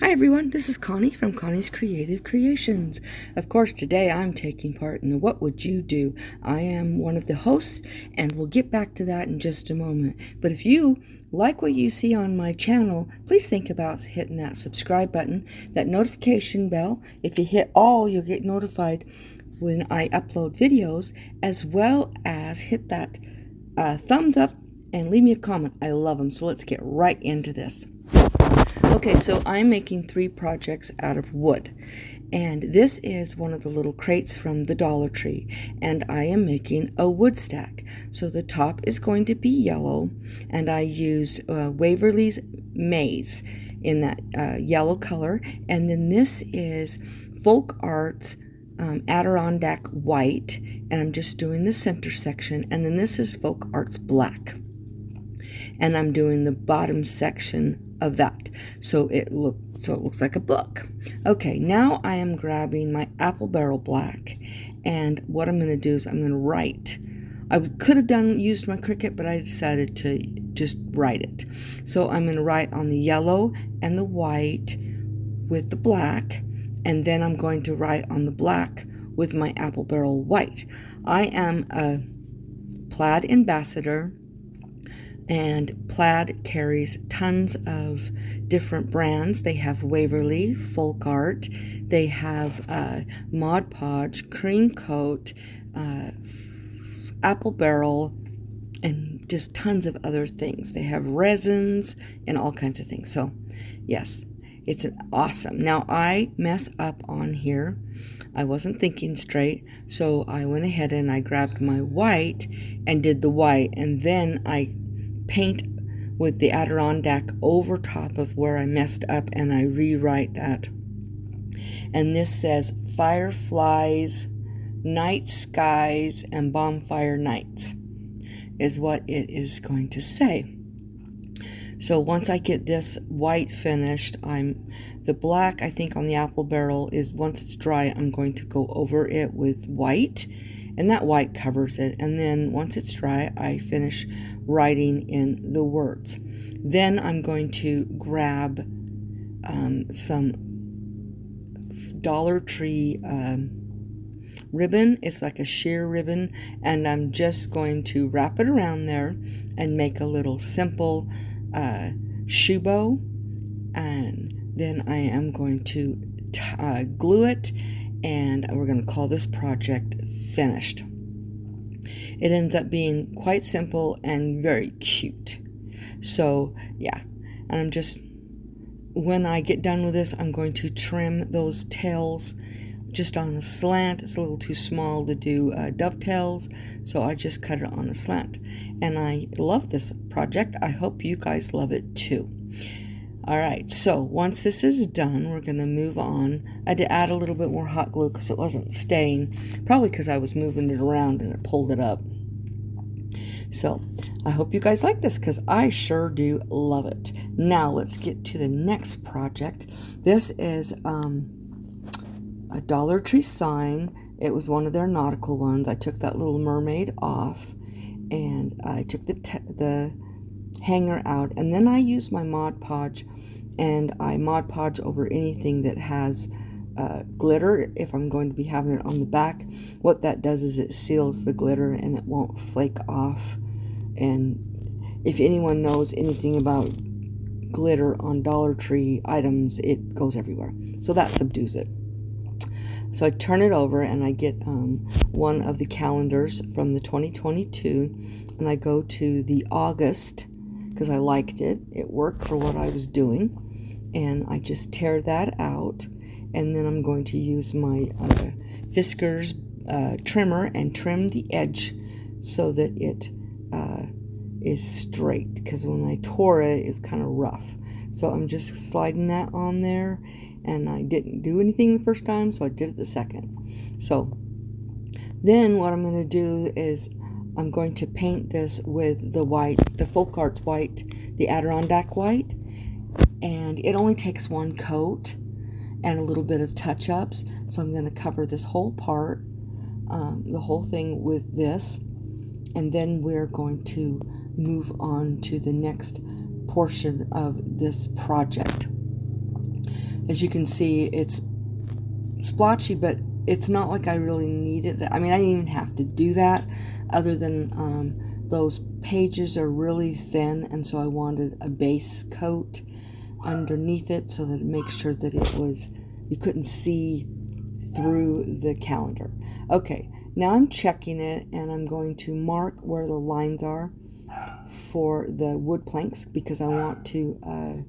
Hi everyone, this is Connie from Connie's Creative Creations. Of course, today I'm taking part in the What Would You Do? I am one of the hosts, and we'll get back to that in just a moment. But if you like what you see on my channel, please think about hitting that subscribe button, that notification bell. If you hit all, you'll get notified when I upload videos, as well as hit that thumbs up and leave me a comment. I love them. So let's get right into this. Okay, so I'm making 3 projects out of wood, and this is one of the little crates from the Dollar Tree, and I am making a wood stack. So the top is going to be yellow, and I used Waverly's Maze in that yellow color, and then this is Folk Arts Adirondack White, and I'm just doing the center section, and then this is Folk Arts Black, and I'm doing the bottom section of that, so it looks like a book. Okay, now I am grabbing my apple barrel black, and what I'm going to do is I'm going to write. I could have used my Cricut, but I decided to just write it. So I'm going to write on the yellow and the white with the black, and then I'm going to write on the black with my apple barrel white. I am a plaid ambassador, and plaid carries tons of different brands. They have Waverly, Folk Art, they have Mod Podge, Cream Coat, Apple Barrel, and just tons of other things. They have resins and all kinds of things. So yes, it's awesome. Now I mess up on here. I wasn't thinking straight, so I went ahead and I grabbed my white and did the white, and then I paint with the Adirondack over top of where I messed up, and I rewrite that. And this says Fireflies, Night Skies, and Bonfire Nights is what it is going to say. So once I get this white finished, the black, I think, on the apple barrel is, once it's dry, I'm going to go over it with white, and that white covers it. And then once it's dry, I finish writing in the words. Then I'm going to grab some Dollar Tree ribbon. It's like a sheer ribbon, and I'm just going to wrap it around there and make a little simple shoe bow, and then I am going to glue it, and we're going to call this project finished. It ends up being quite simple and very cute. So yeah, and I'm just, when I get done with this, I'm going to trim those tails just on a slant. It's a little too small to do dovetails, so I just cut it on a slant. And I love this project. I hope you guys love it too. Alright, so once this is done, we're going to move on. I had to add a little bit more hot glue because it wasn't staying. Probably because I was moving it around and it pulled it up. So, I hope you guys like this because I sure do love it. Now, let's get to the next project. This is a Dollar Tree sign. It was one of their nautical ones. I took that little mermaid off, and I took the hanger out, and then I used my Mod Podge, and I Mod Podge over anything that has glitter if I'm going to be having it on the back. What that does is it seals the glitter and it won't flake off. And if anyone knows anything about glitter on Dollar Tree items, it goes everywhere, so that subdues it. So I turn it over, and I get one of the calendars from the 2022, and I go to the August because I liked it. It worked for what I was doing, and I just tear that out, and then I'm going to use my Fiskars trimmer and trim the edge so that it is straight, because when I tore it, it was kind of rough. So I'm just sliding that on there, and I didn't do anything the first time, so I did it the second. So then what I'm going to do is I'm going to paint this with the white, the Folk Arts white, the Adirondack white, and it only takes one coat and a little bit of touch-ups. So I'm going to cover this whole part, the whole thing with this, and then we're going to move on to the next portion of this project. As you can see, it's splotchy, but it's not like I really needed it. I mean, I didn't even have to do that, other than those pages are really thin, and so I wanted a base coat underneath it so that it makes sure that you couldn't see through the calendar. Okay, now I'm checking it, and I'm going to mark where the lines are for the wood planks, because I want to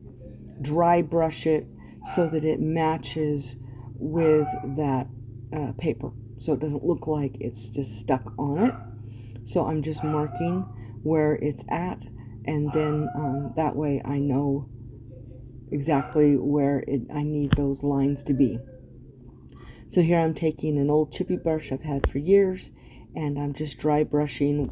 dry brush it so that it matches with that paper, so it doesn't look like it's just stuck on it. So I'm just marking where it's at, and then that way I know exactly where I need those lines to be. So here I'm taking an old chippy brush I've had for years, and I'm just dry brushing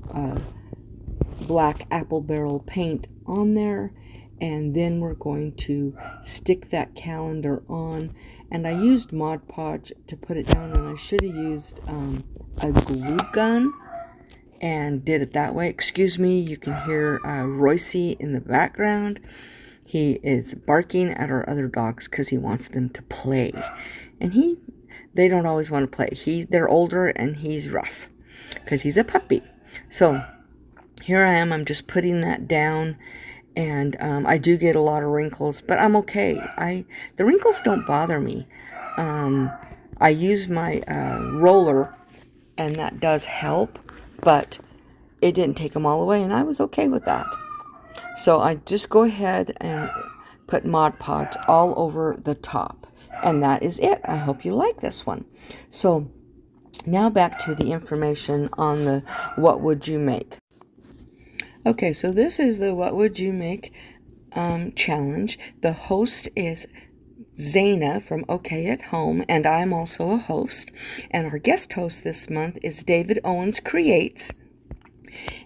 black apple barrel paint on there, and then we're going to stick that calendar on. And I used Mod Podge to put it down, and I should have used a glue gun and did it that way. Excuse me, you can hear Royce in the background. He is barking at our other dogs because he wants them to play, and they don't always want to play. They're older, and he's rough because he's a puppy. So here I am, I'm just putting that down, and I do get a lot of wrinkles, but I'm okay. The wrinkles don't bother me. I use my roller, and that does help, but it didn't take them all away, and I was okay with that. So I just go ahead and put Mod Podge all over the top, and that is it. I hope you like this one. So now back to the information on the what would you make. Okay, so this is the what would you make challenge. The host is Zana from OK at Home, and I'm also a host. And our guest host this month is David Owens Creates.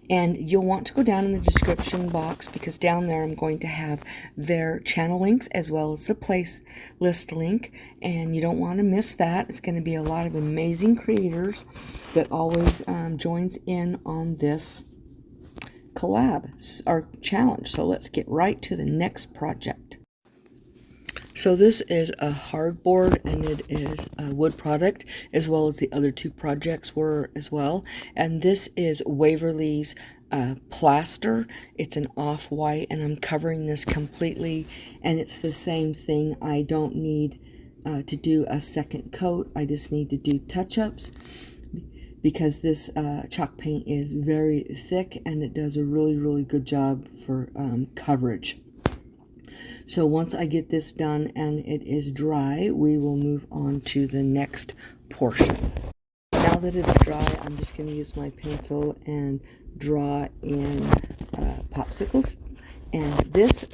And you'll want to go down in the description box, because down there I'm going to have their channel links as well as the playlist link, and you don't want to miss that. It's going to be a lot of amazing creators that always joins in on this collab or challenge. So let's get right to the next project. So this is a hardboard, and it is a wood product, as well as the other two projects were as well. And this is Waverly's plaster. It's an off-white, and I'm covering this completely, and it's the same thing. I don't need to do a second coat. I just need to do touch-ups, because this chalk paint is very thick, and it does a really, really good job for coverage. So once I get this done and it is dry, we will move on to the next portion. Now that it's dry, I'm just going to use my pencil and draw in popsicles. And this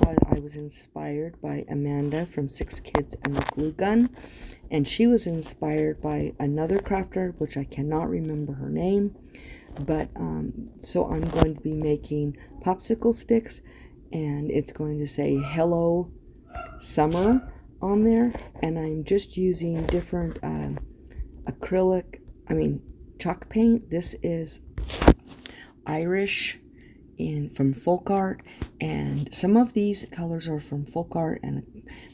I was inspired by Amanda from 6 Kids and the Glue Gun. And she was inspired by another crafter, which I cannot remember her name. But so I'm going to be making popsicle sticks, and it's going to say Hello Summer on there, and I'm just using different chalk paint. This is Irish from Folk Art, and some of these colors are from Folk Art, and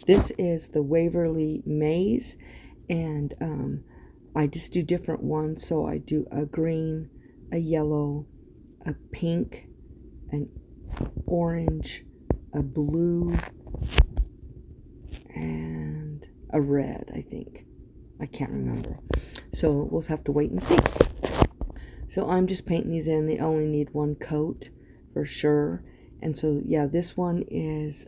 this is the Waverly Maze, and I just do different ones. So I do a green, a yellow, a pink, an orange, a blue, and a red, I think. I can't remember. So we'll have to wait and see. So I'm just painting these in. They only need one coat for sure. And so, yeah, this one is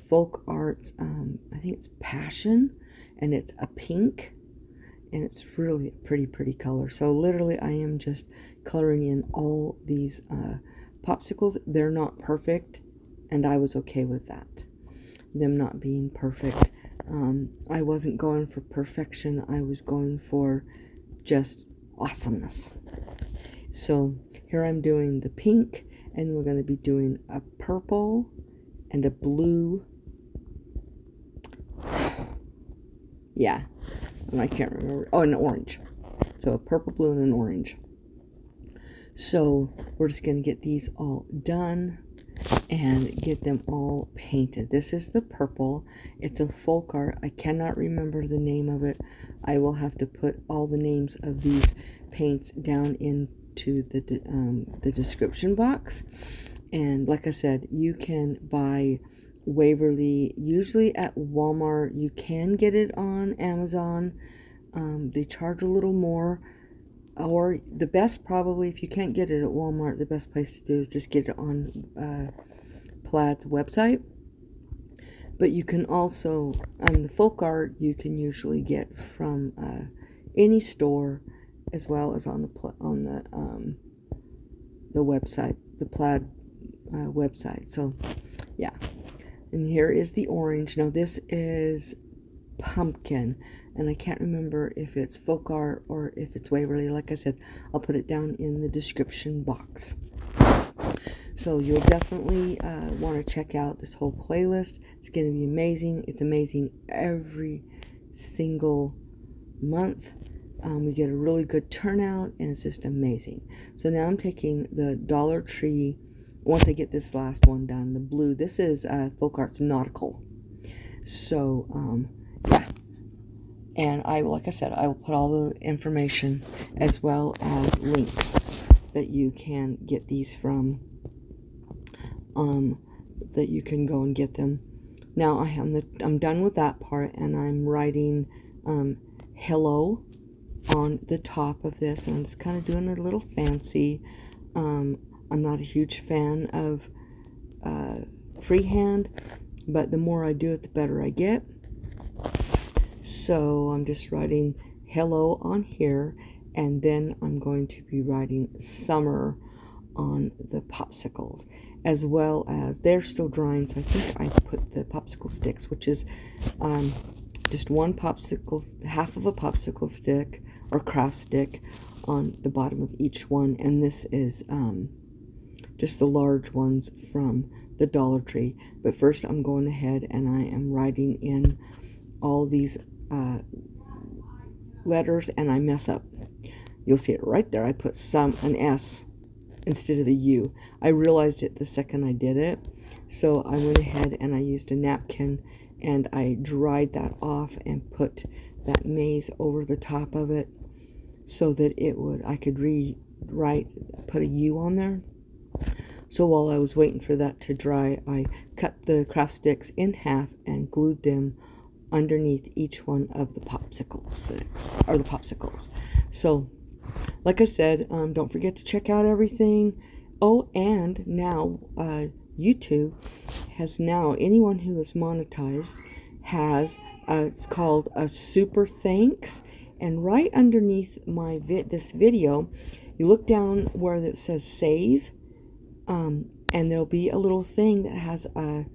Folk Arts, I think it's Passion, and it's a pink, and it's really a pretty color. So literally I am just coloring in all these popsicles. They're not perfect, and I was okay with that, them not being perfect. I wasn't going for perfection. I was going for just awesomeness. So here I'm doing the pink, and we're going to be doing a purple and a blue. Yeah, and I can't remember. Oh, an orange. So a purple, blue, and an orange. So we're just going to get these all done. and get them all painted. This is the purple. It's a folk art. I cannot remember the name of it. I will have to put all the names of these paints down into the description box. And like I said, you can buy Waverly usually at Walmart. You can get it on Amazon. They charge a little more. Or the best, probably, if you can't get it at Walmart, the best place to do is just get it on Plaid's website. But you can also, the folk art, you can usually get from any store, as well as on the website, the Plaid website. So, yeah. And here is the orange. Now, this is pumpkin, and I can't remember if it's folk art or if it's Waverly. Like I said, I'll put it down in the description box. So you'll definitely want to check out this whole playlist. It's going to be amazing. It's amazing every single month. We get a really good turnout, and it's just amazing. So now I'm taking the Dollar Tree. Once I get this last one done, the blue. This is Folk Arts Nautical. So yeah. And like I said, I will put all the information as well as links that you can get these from, that you can go and get them. Now I'm done with that part, and I'm writing hello on the top of this, and I'm just kind of doing it a little fancy. I'm not a huge fan of freehand, but the more I do it, the better I get. So I'm just writing hello on here, and then I'm going to be writing summer on the popsicles, as well as they're still drying, so I think I put the popsicle sticks, which is just one popsicle, half of a popsicle stick or craft stick on the bottom of each one, and this is just the large ones from the Dollar Tree. But first I'm going ahead and I am writing in all these letters, and I mess up. You'll see it right there. I put an S instead of a U. I realized it the second I did it, so I went ahead and I used a napkin and I dried that off and put that maize over the top of it so that I could put a U on there. So while I was waiting for that to dry, I cut the craft sticks in half and glued them underneath each one of the popsicles. So like I said, don't forget to check out everything. Oh, and now YouTube has anyone who is monetized has it's called a super thanks, and right underneath this video, you look down where it says save, and there'll be a little thing that has a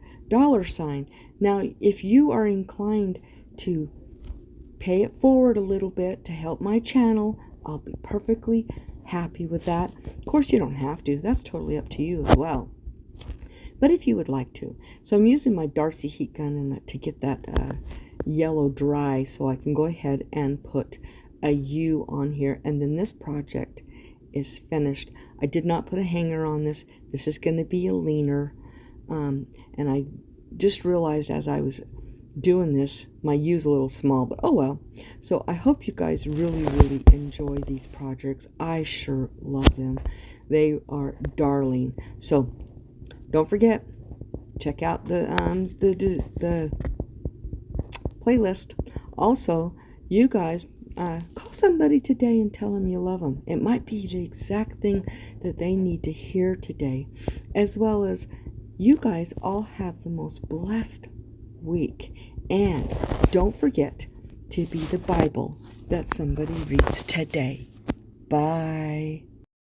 $sign. Now, if you are inclined to pay it forward a little bit to help my channel, I'll be perfectly happy with that. Of course, you don't have to. That's totally up to you as well. But if you would like to. So I'm using my Darcy heat gun to get that yellow dry, so I can go ahead and put a U on here. And then this project is finished. I did not put a hanger on this. This is going to be a leaner. And I just realized as I was doing this, my U's a little small, but oh well. So I hope you guys really, really enjoy these projects. I sure love them. They are darling. So don't forget, check out the playlist. Also, you guys call somebody today and tell them you love them. It might be the exact thing that they need to hear today, as well as you guys all have the most blessed week. And don't forget to be the Bible that somebody reads today. Bye.